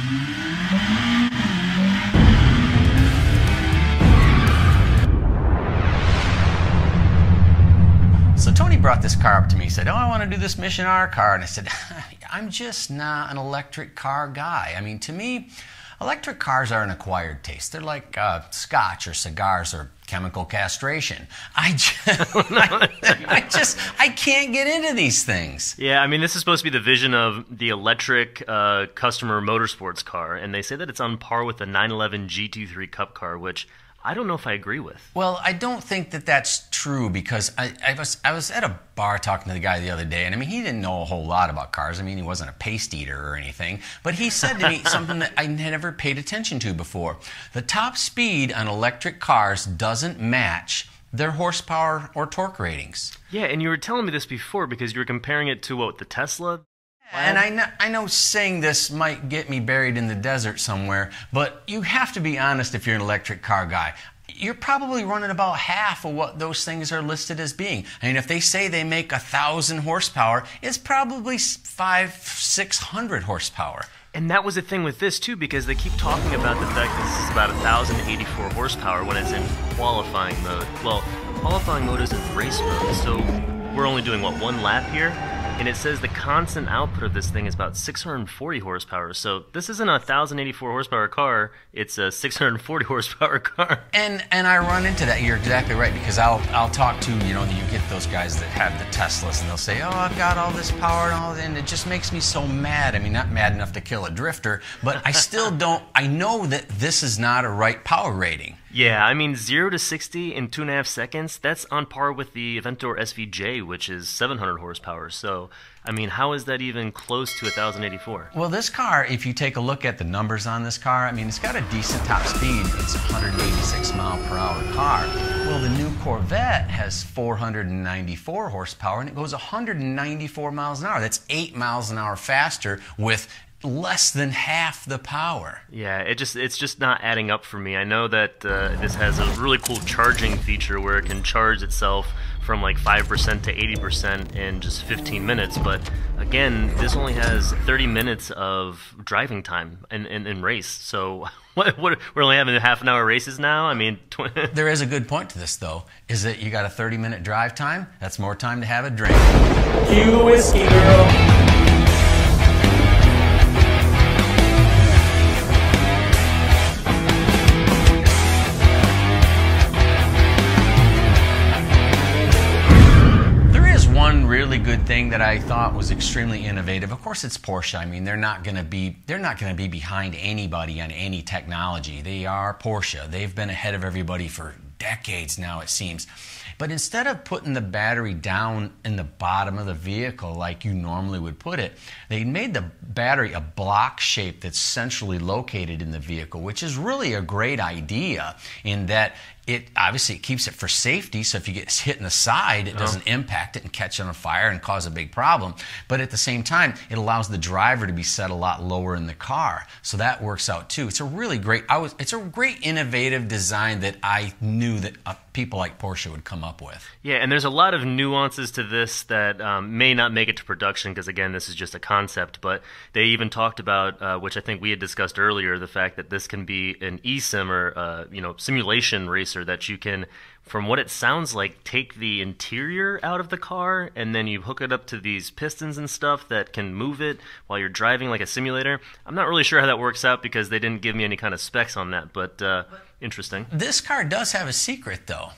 So Tony brought this car up to me. He said, "Oh, I want to do this mission on our car." And I said, "I'm just not an electric car guy. I mean, to me, electric cars are an acquired taste. They're like scotch or cigars or chemical castration. I can't get into these things." Yeah, I mean, this is supposed to be the vision of the electric customer motorsports car, and they say that it's on par with the 911 GT3 Cup car, which I don't know if I agree with. Well, I don't think that that's true, because I was at a bar talking to the guy the other day, and I mean, he didn't know a whole lot about cars. I mean, he wasn't a paste eater or anything, but he said to me something that I had never paid attention to before. The top speed on electric cars doesn't match their horsepower or torque ratings. Yeah, and you were telling me this before because you were comparing it to, what, the Tesla? And I know saying this might get me buried in the desert somewhere, but you have to be honest if you're an electric car guy. You're probably running about half of what those things are listed as being. I mean, if they say they make 1,000 horsepower, it's probably 500-600 horsepower. And that was the thing with this, too, because they keep talking about the fact that this is about 1,084 horsepower when it's in qualifying mode. Well, qualifying mode is in race mode, so we're only doing, what, one lap here? And it says the constant output of this thing is about 640 horsepower. So this isn't a 1,084 horsepower car, it's a 640 horsepower car. And I run into that. You're exactly right, because I'll talk to, you get those guys that have the Teslas, and they'll say, "Oh, I've got all this power and all that," and it just makes me so mad. I mean, not mad enough to kill a drifter, but I still don't, I know that this is not a right power rating. Yeah, I mean, 0 to 60 in 2.5 seconds, that's on par with the Aventador SVJ, which is 700 horsepower. So, I mean, how is that even close to 1,084? Well, this car, if you take a look at the numbers on this car, I mean, it's got a decent top speed. It's a 186 mile per hour car. Well, the new Corvette has 494 horsepower, and it goes 194 miles an hour. That's 8 miles an hour faster with less than half the power. Yeah, it's just not adding up for me. I know that this has a really cool charging feature where it can charge itself from like 5% to 80% in just 15 minutes, but again, this only has 30 minutes of driving time in race. So what we're only having half-an-hour races now? I mean, there is a good point to this, though, is that you got a 30-minute drive time. That's more time to have a drink. Cue the whiskey, girl. One really good thing that I thought was extremely innovative, of course, it's Porsche. I mean, they're not going to be behind anybody on any technology. They are Porsche. They've been ahead of everybody for decades now, it seems. But instead of putting the battery down in the bottom of the vehicle like you normally would put it, they made the battery a block shape that's centrally located in the vehicle, which is really a great idea in that it keeps it for safety, so if you get hit in the side, it doesn't impact it and catch on fire and cause a big problem. But at the same time, it allows the driver to be set a lot lower in the car, so that works out too. It's a really great, it's a great innovative design that I knew that people like Porsche would come up with. Yeah, and there's a lot of nuances to this that may not make it to production because, again, this is just a concept, but they even talked about, which I think we had discussed earlier, the fact that this can be an eSIM or simulation racer that you can, from what it sounds like, take the interior out of the car and then you hook it up to these pistons and stuff that can move it while you're driving like a simulator. I'm not really sure how that works out because they didn't give me any kind of specs on that, but interesting. This car does have a secret, though.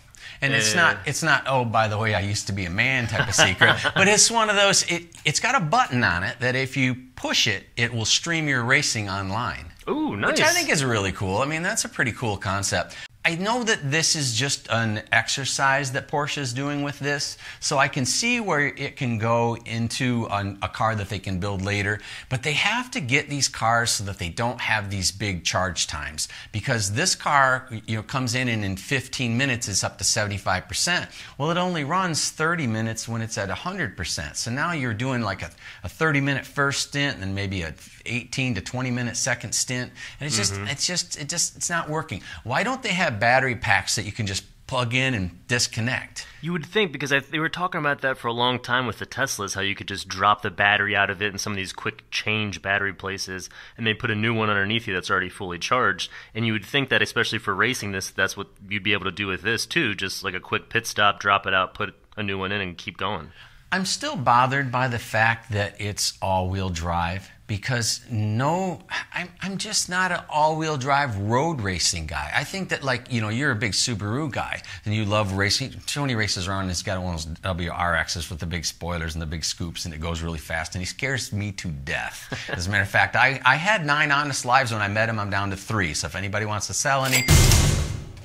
And it's not, oh, by the way, I used to be a man type of secret, but it's one of those, it's got a button on it that if you push it, it will stream your racing online. Ooh, nice. Which I think is really cool. I mean, that's a pretty cool concept. I know that this is just an exercise that Porsche is doing with this, so I can see where it can go into a car that they can build later, but they have to get these cars so that they don't have these big charge times, because this car comes in and in 15 minutes it's up to 75%. Well, it only runs 30 minutes when it's at 100%, so now you're doing like a 30-minute first stint and then maybe a 18 to 20-minute second stint, and it's not working. Why don't they have battery packs that you can just plug in and disconnect. You would think, because they were talking about that for a long time with the Teslas, how you could just drop the battery out of it in some of these quick change battery places, and they put a new one underneath you that's already fully charged. And you would think that, especially for racing this, that's what you'd be able to do with this too, just like a quick pit stop, drop it out, put a new one in, and keep going. I'm still bothered by the fact that it's all-wheel drive because I'm just not an all-wheel drive road racing guy. I think that, like, you're a big Subaru guy and you love racing. Tony races around and he's got one of those WRXs with the big spoilers and the big scoops and it goes really fast and he scares me to death. As a matter of fact, I had 9 honest lives when I met him. I'm down to 3. So if anybody wants to sell any,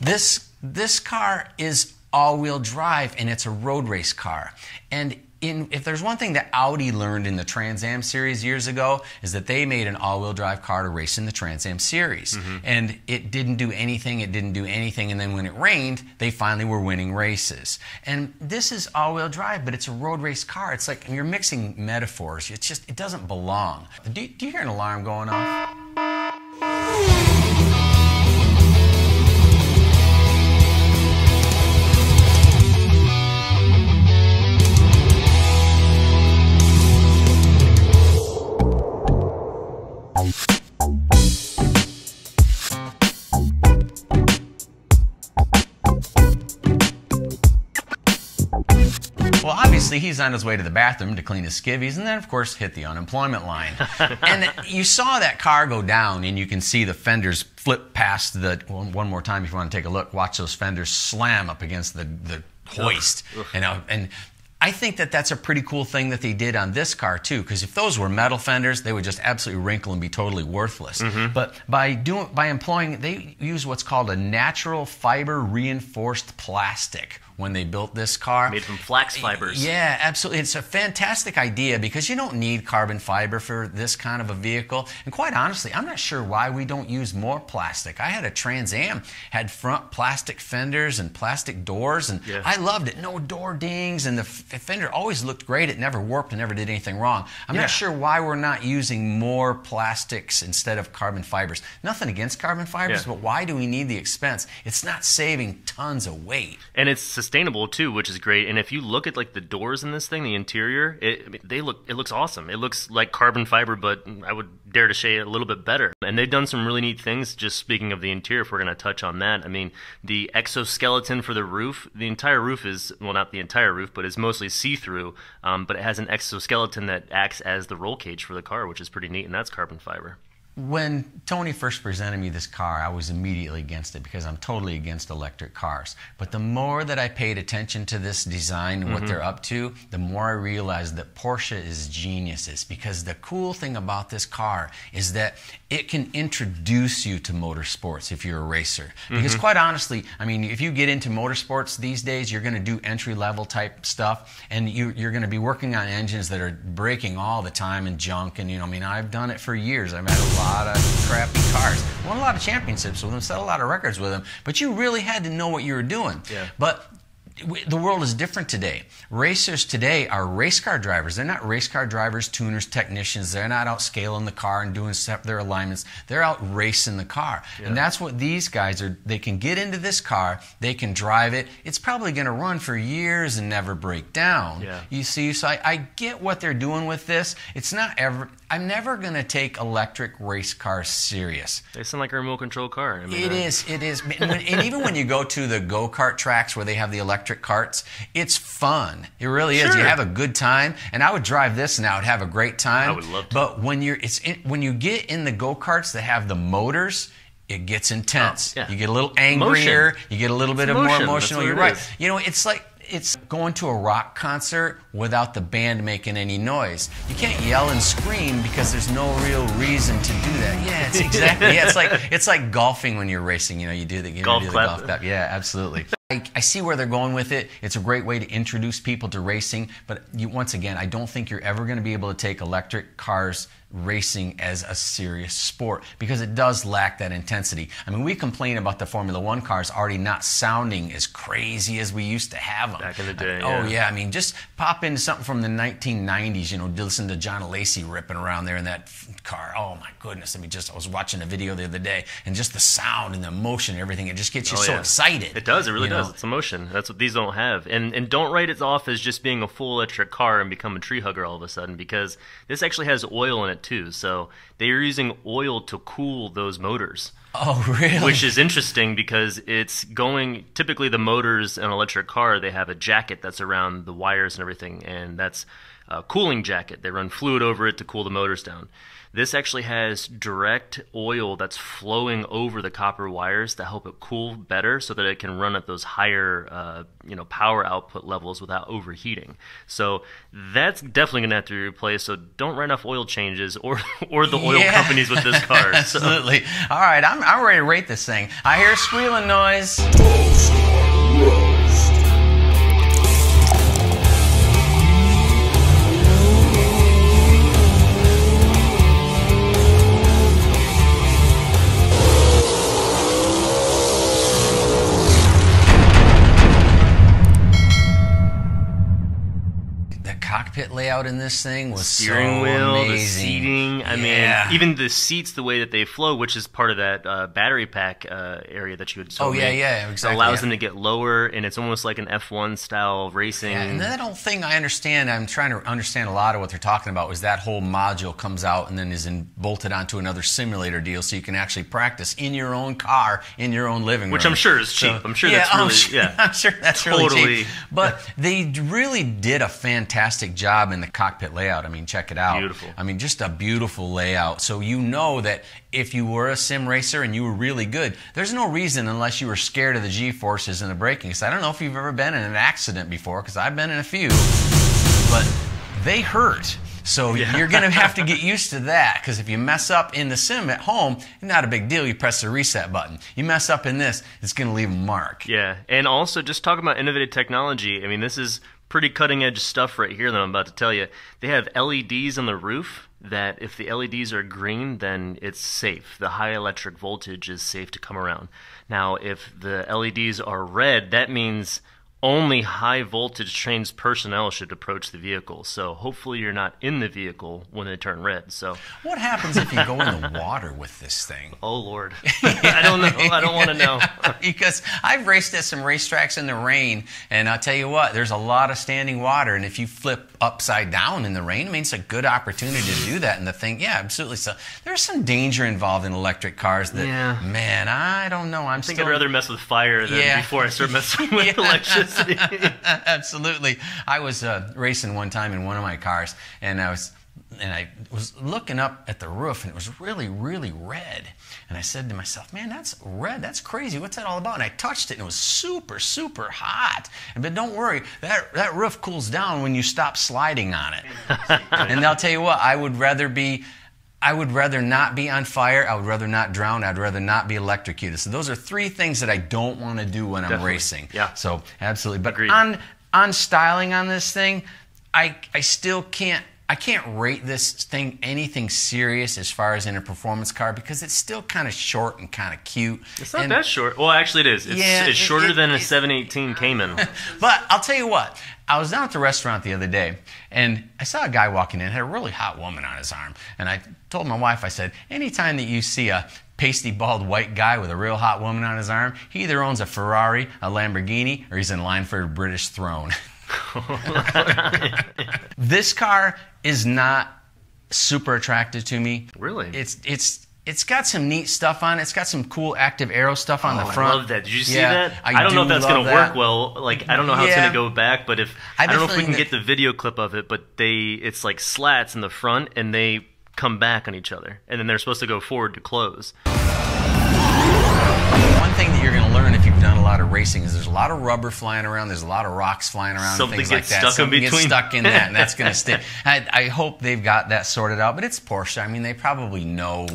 this car is all-wheel drive and it's a road race car. And if there's one thing that Audi learned in the Trans Am series years ago is that they made an all-wheel drive car to race in the Trans Am series. And it didn't do anything, and then when it rained, they finally were winning races. And this is all-wheel drive, but it's a road race car. It's like you're mixing metaphors. It doesn't belong. Do you hear an alarm going off? Well, obviously, he's on his way to the bathroom to clean his skivvies and then, of course, hit the unemployment line. And you saw that car go down, and you can see the fenders flip past one more time if you want to take a look. Watch those fenders slam up against the hoist. And I think that that's a pretty cool thing that they did on this car, too, because if those were metal fenders, they would just absolutely wrinkle and be totally worthless. But by employing, they use what's called a natural fiber reinforced plastic when they built this car. Made from flax fibers. Yeah, absolutely. It's a fantastic idea because you don't need carbon fiber for this kind of a vehicle. And quite honestly, I'm not sure why we don't use more plastic. I had a Trans Am, had front plastic fenders and plastic doors, and I loved it. No door dings, and the fender always looked great. It never warped and never did anything wrong. I'm not sure why we're not using more plastics instead of carbon fibers. Nothing against carbon fibers, but why do we need the expense? It's not saving tons of weight. And it's sustainable too, which is great. And if you look at like the doors in this thing, the interior, it looks awesome. It looks like carbon fiber, but I would dare to say a little bit better. And they've done some really neat things. Just speaking of the interior, if we're going to touch on that, I mean, the exoskeleton for the roof, the entire roof is, well, not the entire roof, but it's mostly see-through, but it has an exoskeleton that acts as the roll cage for the car, which is pretty neat, and that's carbon fiber. When Tony first presented me this car, I was immediately against it because I'm totally against electric cars. But the more that I paid attention to this design and what they're up to, the more I realized that Porsche is geniuses, because the cool thing about this car is that it can introduce you to motorsports if you're a racer. Because quite honestly, I mean, if you get into motorsports these days, you're going to do entry-level type stuff, and you're going to be working on engines that are breaking all the time and junk. And, I mean, I've done it for years. I've had a lot of crappy cars. Won a lot of championships with them, set a lot of records with them, but you really had to know what you were doing. But the world is different today. Racers today are race car drivers. They're not race car drivers, tuners, technicians. They're not out scaling the car and doing their alignments. They're out racing the car. And that's what these guys are. They can get into this car. They can drive it. It's probably going to run for years and never break down. You see, so I get what they're doing with this. It's not ever. I'm never going to take electric race cars serious. They sound like a remote control car. I mean, it is. And even when you go to the go-kart tracks where they have the electric carts, it's fun. It really is. You have a good time. And I would drive this and I would have a great time. I would love to. But when you get in the go-karts that have the motors, it gets intense. You get a little angrier. You get a little bit more emotional. You're right. It's like it's going to a rock concert without the band making any noise. You can't yell and scream because there's no real reason to do that. Yeah, it's exactly. It's like golfing when you're racing. You do the golf clap. Yeah, absolutely. I see where they're going with it. It's a great way to introduce people to racing. But once again, I don't think you're ever going to be able to take electric cars racing as a serious sport because it does lack that intensity. I mean, we complain about the Formula One cars already not sounding as crazy as we used to have them. Back in the day, Oh, yeah. I mean, just pop into something from the 1990s, you know, listen to John Lacey ripping around there in that car. Oh, my goodness. I mean, I was watching a video the other day, and just the sound and the emotion and everything, it just gets you so excited. It does. It really does. It's emotion. That's what these don't have. And don't write it off as just being a full electric car and become a tree hugger all of a sudden, because this actually has oil in it too. So they are using oil to cool those motors. Oh, really? Which is interesting because it's going, typically the motors in an electric car, they have a jacket that's around the wires and everything, and that's a cooling jacket. They run fluid over it to cool the motors down. This actually has direct oil that's flowing over the copper wires to help it cool better so that it can run at those higher power output levels without overheating. So that's definitely going to have to be replaced. So don't write off oil changes or the oil companies with this car. Absolutely. So. All right, I'm ready to rate this thing. I hear a squealing noise. Cockpit layout in this thing was steering wheel, amazing. The seating. I mean, even the seats, the way that they flow, which is part of that battery pack area that you had. Exactly. It allows them to get lower, and it's almost like an F1 style racing. Yeah, and that whole thing, I understand. I'm trying to understand a lot of what they're talking about. Was that whole module comes out and then is bolted onto another simulator deal, so you can actually practice in your own car, in your own living room, which I'm sure is cheap. I'm sure that's really I'm sure that's really cheap. But they really did a fantastic job in the cockpit layout. I mean, check it out. Beautiful. I mean, just a beautiful layout. So you know that if you were a sim racer and you were really good, there's no reason unless you were scared of the G-forces and the braking. So I don't know if you've ever been in an accident before, because I've been in a few, but they hurt. So you're going to have to get used to that, because if you mess up in the sim at home, not a big deal. You press the reset button. You mess up in this, it's going to leave a mark. Yeah, and also just talking about innovative technology, I mean, this is pretty cutting-edge stuff right here that I'm about to tell you. They have LEDs on the roof that if the LEDs are green, then it's safe. The high electric voltage is safe to come around. Now, if the LEDs are red, that means only high voltage trained personnel should approach the vehicle. So hopefully you're not in the vehicle when they turn red. So what happens if you go in the water with this thing? Oh Lord. I don't know. I don't want to know. Because I've raced at some racetracks in the rain, and I'll tell you what, there's a lot of standing water, and if you flip upside down in the rain, I mean, it's a good opportunity to do that in the thing. Yeah, absolutely. So there's some danger involved in electric cars that, man, I don't know. I think I'd rather mess with fire than before I start messing with electricity. Absolutely. I was racing one time in one of my cars, and I was looking up at the roof, and it was really, really red. And I said to myself, man, that's red. That's crazy. What's that all about? And I touched it, and it was super, super hot. But don't worry, that roof cools down when you stop sliding on it. And I'll tell you what, I would rather not be on fire. I would rather not drown. I'd rather not be electrocuted. So those are three things that I don't want to do when I'm racing. Yeah. So absolutely. But agreed. on styling on this thing, I still can't rate this thing anything serious as far as in a performance car, because it's still kind of short and kind of cute. It's not that short. Well, actually it is. It's shorter than a 718 Cayman. But I'll tell you what. I was down at the restaurant the other day, and I saw a guy walking in, had a really hot woman on his arm. And I told my wife, I said, anytime that you see a pasty, bald, white guy with a real hot woman on his arm, he either owns a Ferrari, a Lamborghini, or he's in line for a British throne. This car is not super attractive to me. Really? It's got some neat stuff on it. It's got some cool active arrow stuff on the front. I love that. Did you see that? I don't know if that's going to work well. Like, I don't know how it's going to go back, but I don't know if we can get the video clip of it, but it's like slats in the front, and they come back on each other, and then they're supposed to go forward to close. One thing that you're going to learn if you've done a lot of racing is there's a lot of rubber flying around, there's a lot of rocks flying around, Something and things gets like that. stuck in between. Gets stuck in that, and that's going to stick. I hope they've got that sorted out, but it's Porsche. I mean, they probably know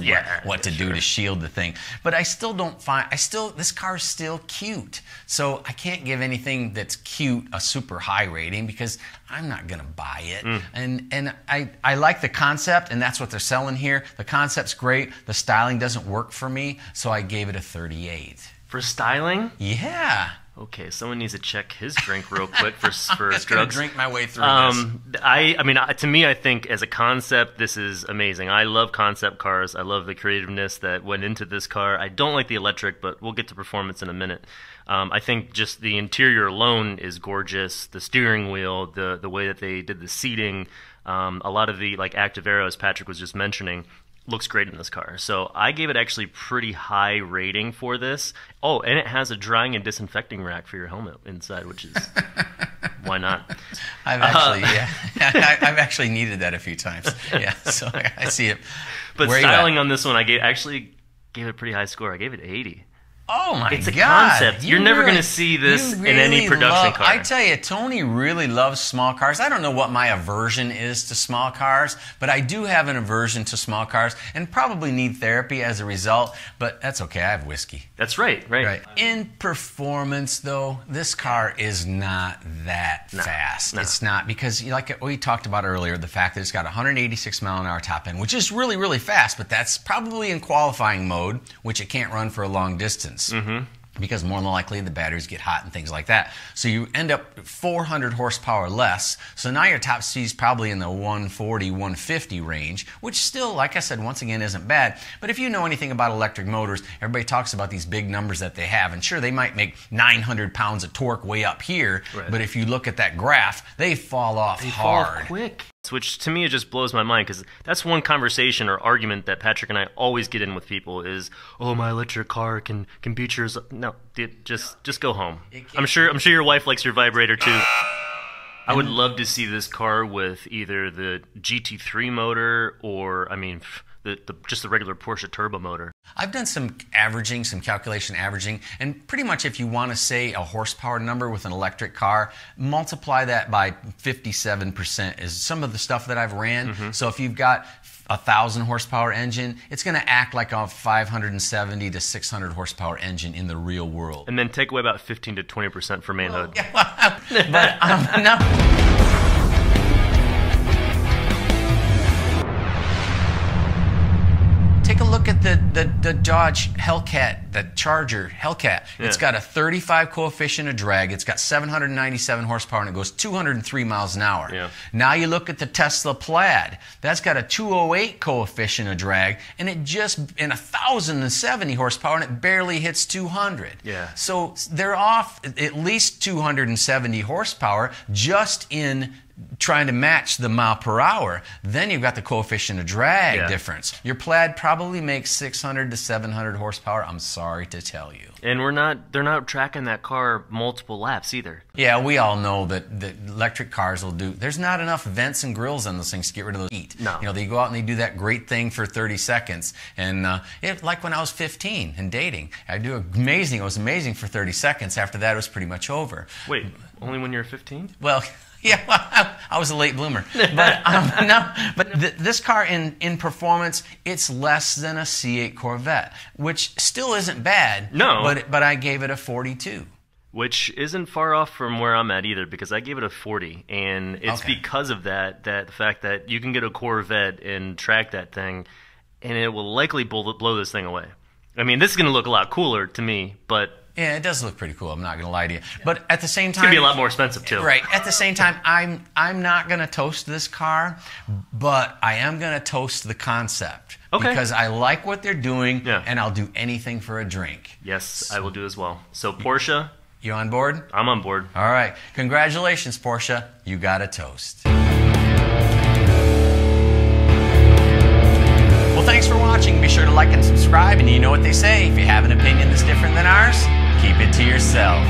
what to do to shield the thing. But I still don't find, this car's still cute. So I can't give anything that's cute a super high rating because I'm not going to buy it. And I like the concept, and that's what they're selling here. The concept's great. The styling doesn't work for me, so I gave it a 38. For styling? Yeah. Okay, someone needs to check his drink real quick for I'm just drugs. Drink my way through this. I mean, to me, I think as a concept, this is amazing. I love concept cars. I love the creativeness that went into this car. I don't like the electric, but we'll get to performance in a minute. I think just the interior alone is gorgeous. The steering wheel, the way that they did the seating, a lot of the active aero, as Patrick was just mentioning, looks great in this car. So I gave it actually pretty high rating for this. Oh, and it has a drying and disinfecting rack for your helmet inside, which is why not? I've actually needed that a few times. Yeah, so I see it. But styling on this one, I gave it a pretty high score. I gave it 80. Oh my God! It's a concept. You're never going to see this in any production car. I tell you, Tony really loves small cars. I don't know what my aversion is to small cars, but I do have an aversion to small cars and probably need therapy as a result, but that's okay. I have whiskey. That's right. In performance, though, this car is not that fast. No. It's not, because like we talked about earlier, the fact that it's got 186 mile an hour top end, which is really, really fast, but that's probably in qualifying mode, which it can't run for a long distance. Because more than likely the batteries get hot and things like that. So you end up 400 horsepower less. So now your top speed is probably in the 140, 150 range, which still, like I said, once again, isn't bad. But if you know anything about electric motors, everybody talks about these big numbers that they have. And sure, they might make 900 pounds of torque way up here. Right. But if you look at that graph, they fall off hard. Fall off quick. Which to me, it just blows my mind, because that's one conversation or argument that Patrick and I always get in with people is, oh, my electric car can beat yours. No, dude, just go home. I'm sure your wife likes your vibrator too. I would love to see this car with either the GT3 motor or, I mean, just the regular Porsche turbo motor. I've done some averaging, some calculation averaging, and pretty much if you want to say a horsepower number with an electric car, multiply that by 57% is some of the stuff that I've ran. So if you've got a 1,000 horsepower engine, it's going to act like a 570 to 600 horsepower engine in the real world. And then take away about 15 to 20% for manhood. But no. Take a look at the Dodge Hellcat, the Charger Hellcat. Yeah. It's got a 35 coefficient of drag. It's got 797 horsepower, and it goes 203 miles an hour. Yeah. Now you look at the Tesla Plaid. That's got a 208 coefficient of drag, and it just in 1,070 horsepower, and it barely hits 200. Yeah. So they're off at least 270 horsepower just in trying to match the mile per hour. Then you've got the coefficient of drag difference. Your Plaid probably makes 600 to 700 horsepower. I'm sorry to tell you. And they're not tracking that car multiple laps either. Yeah, we all know that the electric cars will do. There's not enough vents and grills on those things to get rid of those heat. No. You know, they go out and they do that great thing for 30 seconds. And like when I was 15 and dating, It was amazing for 30 seconds. After that, it was pretty much over. Wait, only when you're 15? Well, yeah, well, I was a late bloomer. But this car in performance, it's less than a C8 Corvette, which still isn't bad. No. But I gave it a 42. Which isn't far off from where I'm at either, because I gave it a 40. And it's because of that the fact that you can get a Corvette and track that thing, and it will likely blow this thing away. I mean, this is going to look a lot cooler to me, but... Yeah, it does look pretty cool. I'm not going to lie to you. But at the same time... It's going to be a lot more expensive, too. Right. At the same time, I'm not going to toast this car, but I am going to toast the concept. Okay. Because I like what they're doing, and I'll do anything for a drink. Yes, I will do as well. So, Porsche... You on board? I'm on board. All right. Congratulations, Porsche. You got a toast. Well, thanks for watching. Be sure to like and subscribe. And you know what they say, if you have an opinion that's different than ours, keep it to yourself.